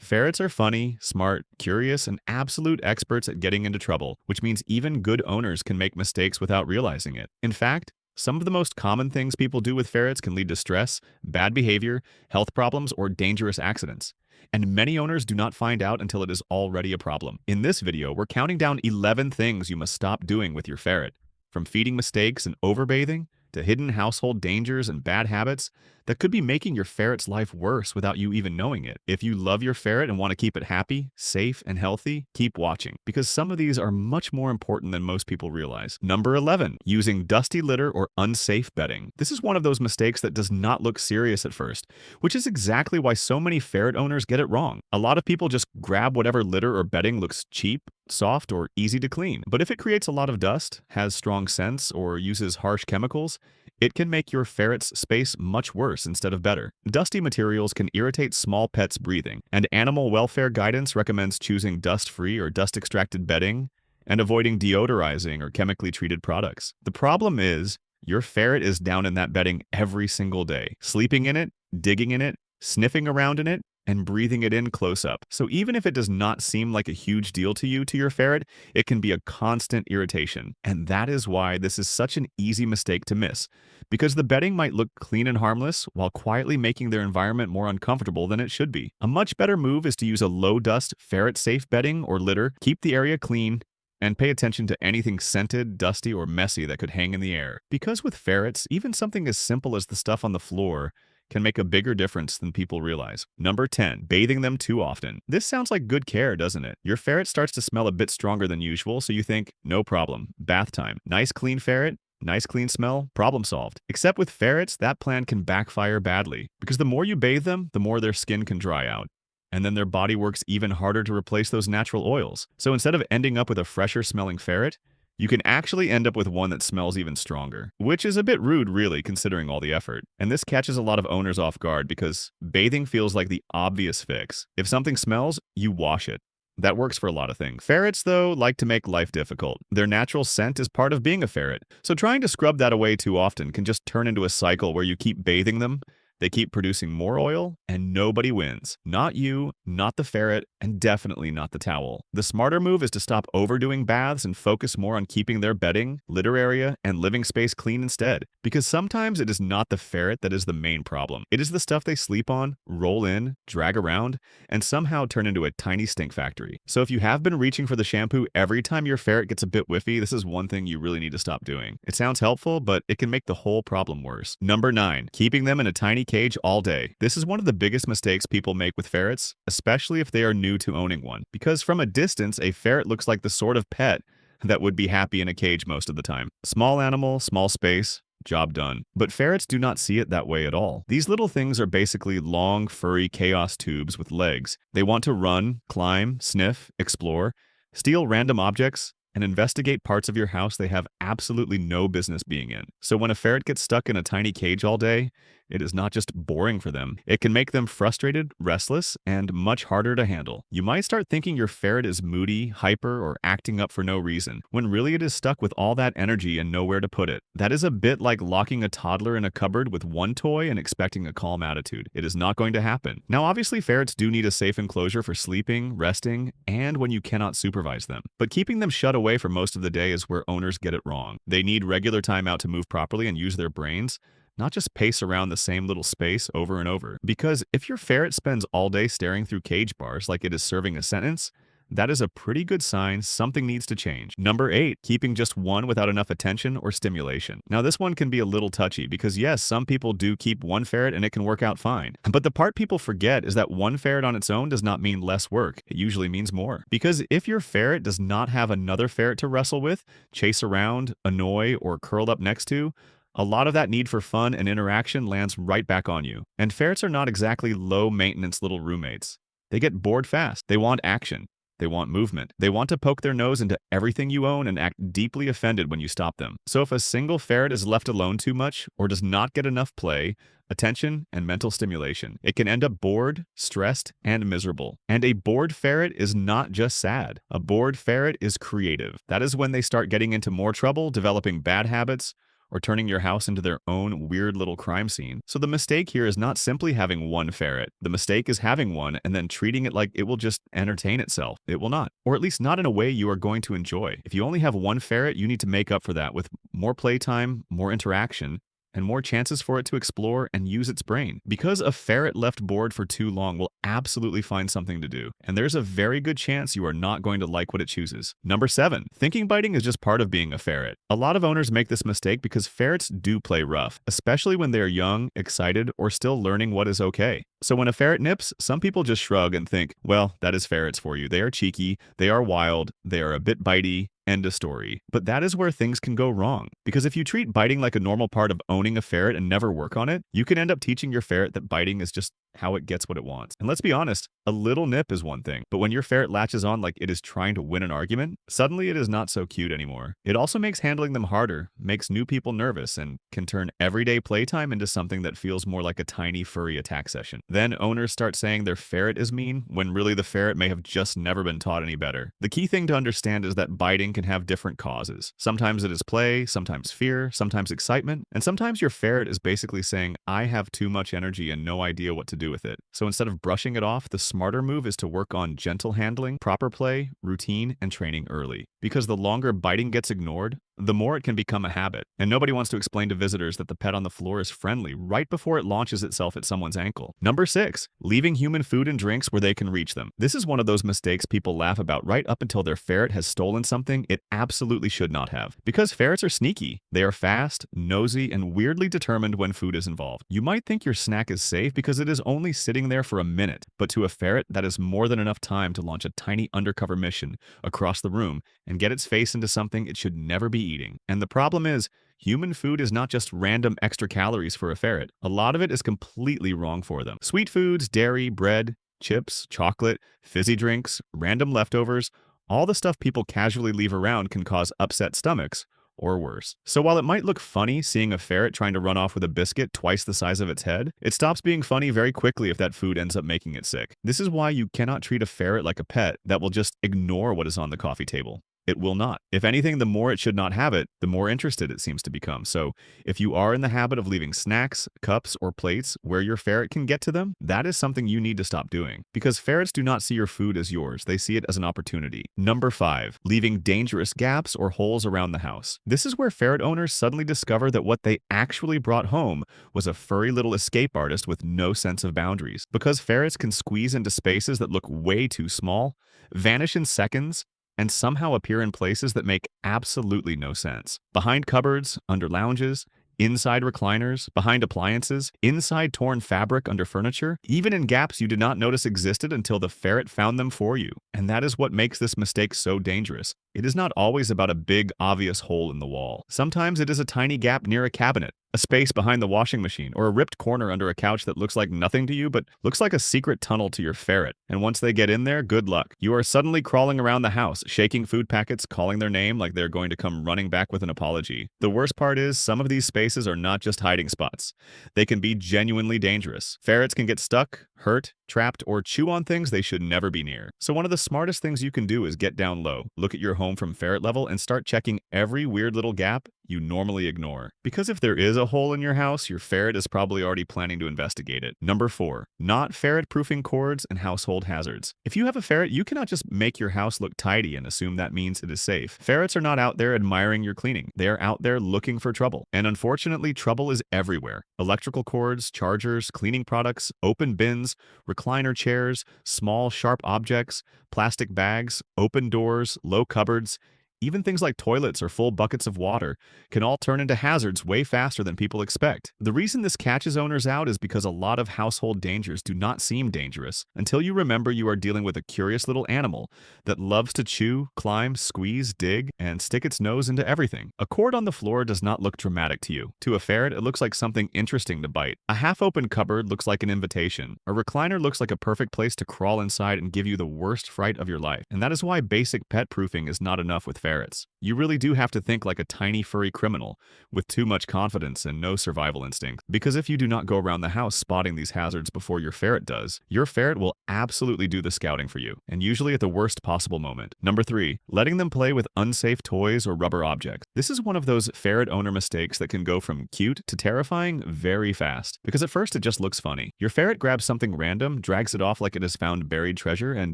Ferrets are funny, smart, curious, and absolute experts at getting into trouble, which means even good owners can make mistakes without realizing it. In fact, some of the most common things people do with ferrets can lead to stress, bad behavior, health problems, or dangerous accidents. And many owners do not find out until it is already a problem. In this video, we're counting down 11 things you must stop doing with your ferret. From feeding mistakes and overbathing, to hidden household dangers and bad habits that could be making your ferret's life worse without you even knowing it. If you love your ferret and want to keep it happy, safe, and healthy, keep watching, because some of these are much more important than most people realize. Number 11, using dusty litter or unsafe bedding. This is one of those mistakes that does not look serious at first, which is exactly why so many ferret owners get it wrong. A lot of people just grab whatever litter or bedding looks cheap, soft, or easy to clean. But if it creates a lot of dust, has strong scents, or uses harsh chemicals, it can make your ferret's space much worse instead of better. Dusty materials can irritate small pets' breathing, and animal welfare guidance recommends choosing dust-free or dust-extracted bedding and avoiding deodorizing or chemically treated products. The problem is, your ferret is down in that bedding every single day, sleeping in it, digging in it, sniffing around in it, and breathing it in close up. So even if it does not seem like a huge deal to you, to your ferret, it can be a constant irritation. And that is why this is such an easy mistake to miss, because the bedding might look clean and harmless while quietly making their environment more uncomfortable than it should be. A much better move is to use a low-dust, ferret-safe bedding or litter, keep the area clean, and pay attention to anything scented, dusty, or messy that could hang in the air. Because with ferrets, even something as simple as the stuff on the floor can make a bigger difference than people realize. Number 10, bathing them too often. This sounds like good care, doesn't it? Your ferret starts to smell a bit stronger than usual, so you think, no problem, bath time. Nice clean ferret, nice clean smell, problem solved. Except with ferrets, that plan can backfire badly, because the more you bathe them, the more their skin can dry out. And then their body works even harder to replace those natural oils. So instead of ending up with a fresher smelling ferret, you can actually end up with one that smells even stronger, which is a bit rude really considering all the effort. And this catches a lot of owners off guard because bathing feels like the obvious fix. If something smells, you wash it. That works for a lot of things. Ferrets, though, like to make life difficult. Their natural scent is part of being a ferret, so trying to scrub that away too often can just turn into a cycle where you keep bathing them, they keep producing more oil, and nobody wins. Not you, not the ferret, and definitely not the towel. The smarter move is to stop overdoing baths and focus more on keeping their bedding, litter area, and living space clean instead. Because sometimes it is not the ferret that is the main problem. It is the stuff they sleep on, roll in, drag around, and somehow turn into a tiny stink factory. So if you have been reaching for the shampoo every time your ferret gets a bit whiffy, this is one thing you really need to stop doing. It sounds helpful, but it can make the whole problem worse. Number 9, keeping them in a tiny cage all day. This is one of the biggest mistakes people make with ferrets, especially if they are new to owning one. Because from a distance, a ferret looks like the sort of pet that would be happy in a cage most of the time. Small animal, small space, job done. But ferrets do not see it that way at all. These little things are basically long, furry chaos tubes with legs. They want to run, climb, sniff, explore, steal random objects, and investigate parts of your house they have absolutely no business being in. So when a ferret gets stuck in a tiny cage all day, it is not just boring for them. It can make them frustrated, restless, and much harder to handle. You might start thinking your ferret is moody, hyper, or acting up for no reason, when really it is stuck with all that energy and nowhere to put it. That is a bit like locking a toddler in a cupboard with one toy and expecting a calm attitude. It is not going to happen. Now, obviously, ferrets do need a safe enclosure for sleeping, resting, and when you cannot supervise them. But keeping them shut away for most of the day is where owners get it wrong. They need regular time out to move properly and use their brains, not just pace around the same little space over and over. Because if your ferret spends all day staring through cage bars like it is serving a sentence, that is a pretty good sign something needs to change. Number 8, keeping just one without enough attention or stimulation. Now this one can be a little touchy because yes, some people do keep one ferret and it can work out fine. But the part people forget is that one ferret on its own does not mean less work. It usually means more. Because if your ferret does not have another ferret to wrestle with, chase around, annoy, or curl up next to, a lot of that need for fun and interaction lands right back on you. And ferrets are not exactly low-maintenance little roommates. They get bored fast. They want action. They want movement. They want to poke their nose into everything you own and act deeply offended when you stop them. So if a single ferret is left alone too much or does not get enough play, attention, and mental stimulation, it can end up bored, stressed, and miserable. And a bored ferret is not just sad. A bored ferret is creative. That is when they start getting into more trouble, developing bad habits, or turning your house into their own weird little crime scene. So the mistake here is not simply having one ferret. The mistake is having one and then treating it like it will just entertain itself. It will not, or at least not in a way you are going to enjoy. If you only have one ferret, you need to make up for that with more playtime, more interaction, and more chances for it to explore and use its brain. Because a ferret left bored for too long will absolutely find something to do, and there's a very good chance you are not going to like what it chooses. Number 7. Thinking biting is just part of being a ferret. A lot of owners make this mistake because ferrets do play rough, especially when they're young, excited, or still learning what is okay. So when a ferret nips, some people just shrug and think, well, that is ferrets for you. They are cheeky, they are wild, they are a bit bitey. End of story. But that is where things can go wrong. Because if you treat biting like a normal part of owning a ferret and never work on it, you can end up teaching your ferret that biting is just how it gets what it wants. And let's be honest, a little nip is one thing, but when your ferret latches on like it is trying to win an argument, suddenly it is not so cute anymore. It also makes handling them harder, makes new people nervous, and can turn everyday playtime into something that feels more like a tiny furry attack session. Then owners start saying their ferret is mean, when really the ferret may have just never been taught any better. The key thing to understand is that biting can have different causes. Sometimes it is play, sometimes fear, sometimes excitement, and sometimes your ferret is basically saying, I have too much energy and no idea what to do with it. So instead of brushing it off, the smarter move is to work on gentle handling, proper play, routine, and training early. Because the longer biting gets ignored, the more it can become a habit. And nobody wants to explain to visitors that the pet on the floor is friendly right before it launches itself at someone's ankle. Number 6, leaving human food and drinks where they can reach them. This is one of those mistakes people laugh about right up until their ferret has stolen something it absolutely should not have. Because ferrets are sneaky. They are fast, nosy, and weirdly determined when food is involved. You might think your snack is safe because it is only sitting there for a minute, but to a ferret, that is more than enough time to launch a tiny undercover mission across the room and get its face into something it should never be eating. And the problem is, human food is not just random extra calories for a ferret. A lot of it is completely wrong for them. Sweet foods, dairy, bread, chips, chocolate, fizzy drinks, random leftovers, all the stuff people casually leave around can cause upset stomachs, or worse. So while it might look funny seeing a ferret trying to run off with a biscuit twice the size of its head, it stops being funny very quickly if that food ends up making it sick. This is why you cannot treat a ferret like a pet that will just ignore what is on the coffee table. It will not. If anything, the more it should not have it, the more interested it seems to become. So if you are in the habit of leaving snacks, cups, or plates where your ferret can get to them, that is something you need to stop doing. Because ferrets do not see your food as yours. They see it as an opportunity. Number 5, leaving dangerous gaps or holes around the house. This is where ferret owners suddenly discover that what they actually brought home was a furry little escape artist with no sense of boundaries. Because ferrets can squeeze into spaces that look way too small, vanish in seconds, and somehow appear in places that make absolutely no sense. Behind cupboards, under lounges, inside recliners, behind appliances, inside torn fabric under furniture, even in gaps you did not notice existed until the ferret found them for you. And that is what makes this mistake so dangerous. It is not always about a big, obvious hole in the wall. Sometimes it is a tiny gap near a cabinet, a space behind the washing machine, or a ripped corner under a couch that looks like nothing to you but looks like a secret tunnel to your ferret. And once they get in there, good luck. You are suddenly crawling around the house, shaking food packets, calling their name like they're going to come running back with an apology. The worst part is, some of these spaces are not just hiding spots. They can be genuinely dangerous. Ferrets can get stuck, hurt, trapped, or chew on things they should never be near. So one of the smartest things you can do is get down low, look at your home from ferret level, and start checking every weird little gap you normally ignore. Because if there is a hole in your house, your ferret is probably already planning to investigate it. Number 4, not ferret-proofing cords and household hazards. If you have a ferret, you cannot just make your house look tidy and assume that means it is safe. Ferrets are not out there admiring your cleaning. They are out there looking for trouble. And unfortunately, trouble is everywhere. Electrical cords, chargers, cleaning products, open bins, recliner chairs, small sharp objects, plastic bags, open doors, low cupboards, even things like toilets or full buckets of water can all turn into hazards way faster than people expect. The reason this catches owners out is because a lot of household dangers do not seem dangerous until you remember you are dealing with a curious little animal that loves to chew, climb, squeeze, dig, and stick its nose into everything. A cord on the floor does not look dramatic to you. To a ferret, it looks like something interesting to bite. A half-open cupboard looks like an invitation. A recliner looks like a perfect place to crawl inside and give you the worst fright of your life. And that is why basic pet proofing is not enough with ferrets. ferrets. You really do have to think like a tiny furry criminal with too much confidence and no survival instinct. Because if you do not go around the house spotting these hazards before your ferret does, your ferret will absolutely do the scouting for you, and usually at the worst possible moment. Number 3, letting them play with unsafe toys or rubber objects. This is one of those ferret owner mistakes that can go from cute to terrifying very fast, because at first it just looks funny. Your ferret grabs something random, drags it off like it has found buried treasure, and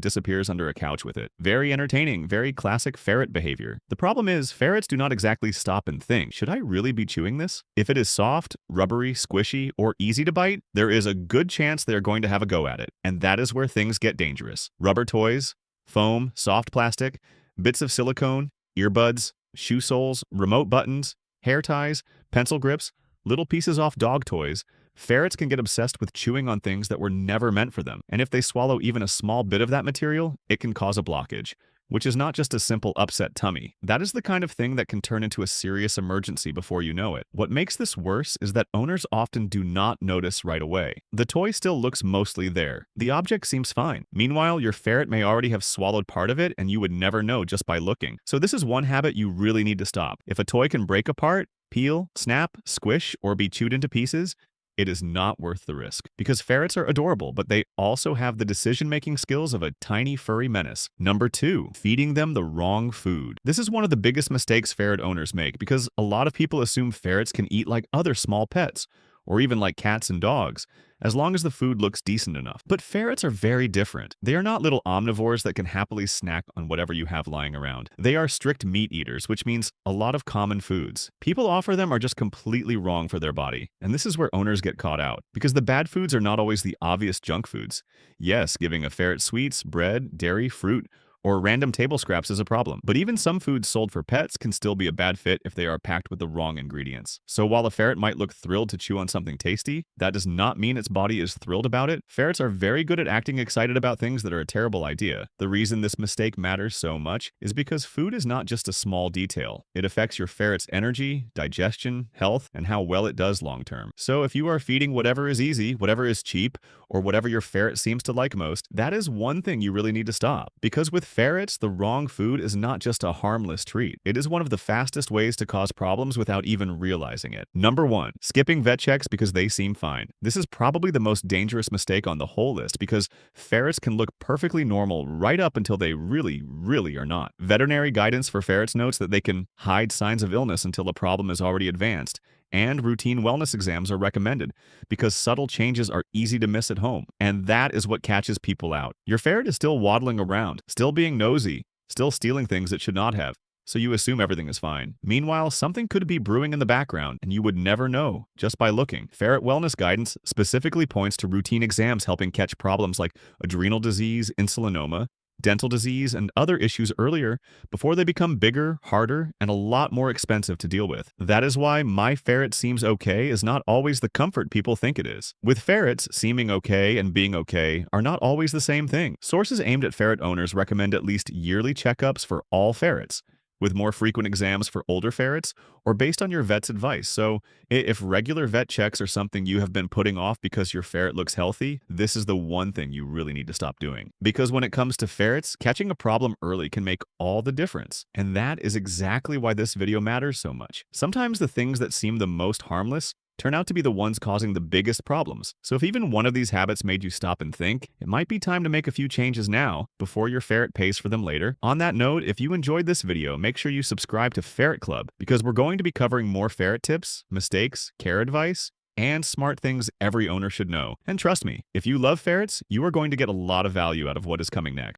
disappears under a couch with it. Very entertaining, very classic ferret behavior. The problem is, ferrets do not exactly stop and think, should I really be chewing this? If it is soft, rubbery, squishy, or easy to bite, there is a good chance they're going to have a go at it. And that is where things get dangerous. Rubber toys, foam, soft plastic, bits of silicone, earbuds, shoe soles, remote buttons, hair ties, pencil grips, little pieces off dog toys. Ferrets can get obsessed with chewing on things that were never meant for them, and if they swallow even a small bit of that material, it can cause a blockage, which is not just a simple upset tummy. That is the kind of thing that can turn into a serious emergency before you know it. What makes this worse is that owners often do not notice right away. The toy still looks mostly there. The object seems fine. Meanwhile, your ferret may already have swallowed part of it and you would never know just by looking. So this is one habit you really need to stop. If a toy can break apart, peel, snap, squish, or be chewed into pieces, it is not worth the risk. Because ferrets are adorable, but they also have the decision-making skills of a tiny furry menace. Number 2, feeding them the wrong food. This is one of the biggest mistakes ferret owners make because a lot of people assume ferrets can eat like other small pets, or even like cats and dogs, as long as the food looks decent enough. But ferrets are very different. They are not little omnivores that can happily snack on whatever you have lying around. They are strict meat eaters, which means a lot of common foods. People offer them are just completely wrong for their body, and this is where owners get caught out. Because the bad foods are not always the obvious junk foods. Yes, giving a ferret sweets, bread, dairy, fruit, or random table scraps is a problem. But even some foods sold for pets can still be a bad fit if they are packed with the wrong ingredients. So while a ferret might look thrilled to chew on something tasty, that does not mean its body is thrilled about it. Ferrets are very good at acting excited about things that are a terrible idea. The reason this mistake matters so much is because food is not just a small detail. It affects your ferret's energy, digestion, health, and how well it does long term. So if you are feeding whatever is easy, whatever is cheap, or whatever your ferret seems to like most, that is one thing you really need to stop. Because with ferrets, the wrong food is not just a harmless treat. It is one of the fastest ways to cause problems without even realizing it. Number 1, skipping vet checks because they seem fine. This is probably the most dangerous mistake on the whole list because ferrets can look perfectly normal right up until they really are not. Veterinary guidance for ferrets notes that they can hide signs of illness until a problem is already advanced, and routine wellness exams are recommended because subtle changes are easy to miss at home. And that is what catches people out. Your ferret is still waddling around, still being nosy, still stealing things it should not have, so you assume everything is fine. Meanwhile, something could be brewing in the background, and you would never know just by looking. Ferret wellness guidance specifically points to routine exams helping catch problems like adrenal disease, insulinoma, dental disease, and other issues earlier before they become bigger, harder, and a lot more expensive to deal with. That is why "my ferret seems okay" is not always the comfort people think it is. With ferrets, seeming okay and being okay are not always the same thing. Sources aimed at ferret owners recommend at least yearly checkups for all ferrets, with more frequent exams for older ferrets, or based on your vet's advice. So if regular vet checks are something you have been putting off because your ferret looks healthy, this is the one thing you really need to stop doing. Because when it comes to ferrets, catching a problem early can make all the difference. And that is exactly why this video matters so much. Sometimes the things that seem the most harmless turn out to be the ones causing the biggest problems. So if even one of these habits made you stop and think, it might be time to make a few changes now before your ferret pays for them later. On that note, if you enjoyed this video, make sure you subscribe to Ferret Club because we're going to be covering more ferret tips, mistakes, care advice, and smart things every owner should know. And trust me, if you love ferrets, you are going to get a lot of value out of what is coming next.